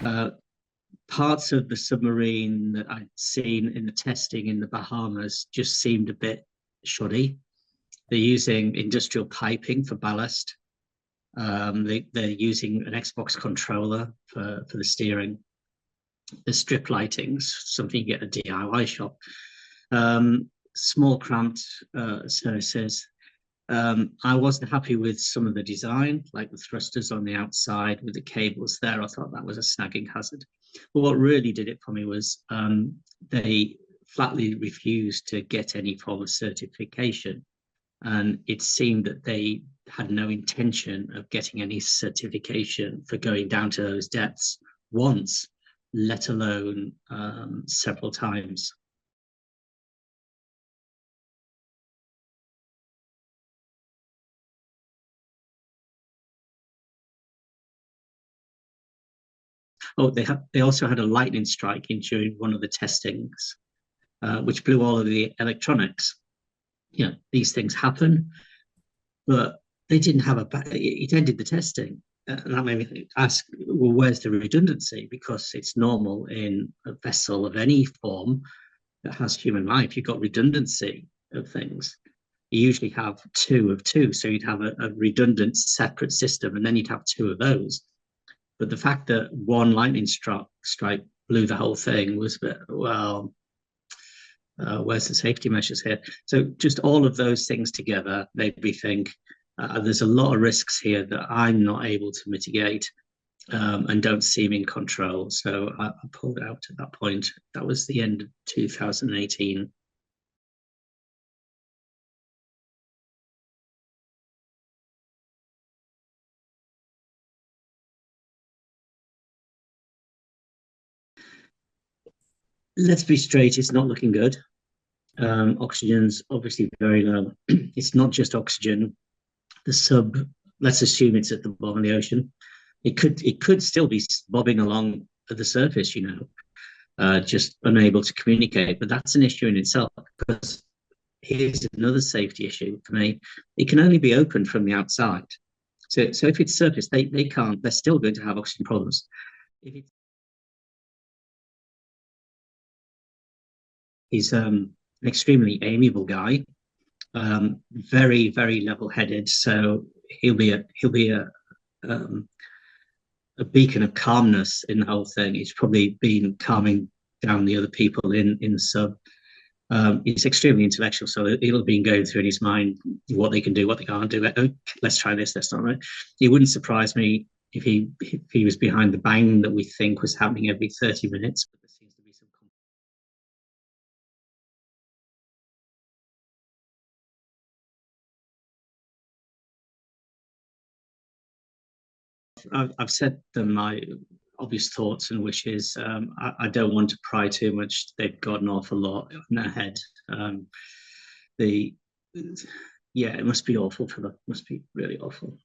Uh, Parts of the submarine that I'd seen in the testing in the Bahamas just seemed a bit shoddy. They're using industrial piping for ballast. They're using an Xbox controller for the steering. The strip lightings, something you get at a DIY shop. Small cramped surfaces. I wasn't happy with some of the design, like the thrusters on the outside with the cables there. I thought that was a snagging hazard. But what really did it for me was they flatly refused to get any form of certification. And it seemed that they had no intention of getting any certification for going down to those depths once, let alone several times. Oh, they also had a lightning strike in during one of the testings, which blew all of the electronics. You know, these things happen, but they didn't have it ended the testing. And that made me ask, well, where's the redundancy? Because it's normal in a vessel of any form that has human life. You've got redundancy of things. You usually have two of two. So you'd have a redundant separate system, and then you'd have two of those. But the fact that one lightning strike blew the whole thing was a bit, well, where's the safety measures here? So just all of those things together made me think there's a lot of risks here that I'm not able to mitigate and don't seem in control. So I pulled out at that point. That was the end of 2018. Let's be straight, it's not looking good. Oxygen's obviously very low. It's not just oxygen. The sub, let's assume it's at the bottom of the ocean. It could still be bobbing along at the surface, just unable to communicate. But that's an issue in itself, because here's another safety issue for me. It can only be opened from the outside. So if it's surface, they can't. They're still going to have oxygen problems. If it's He's an extremely amiable guy, very very level headed. So um, a beacon of calmness in the whole thing. He's probably been calming down the other people in the sub. He's extremely intellectual, so he'll have been going through in his mind what they can do, what they can't do. Oh, let's try this. That's not right. It wouldn't surprise me if he was behind the bang that we think was happening every 30 minutes. But there seems to be some. I've said them my obvious thoughts and wishes. I don't want to pry too much. They've got an awful lot in their head. The Yeah, it must be awful for them. It must be really awful.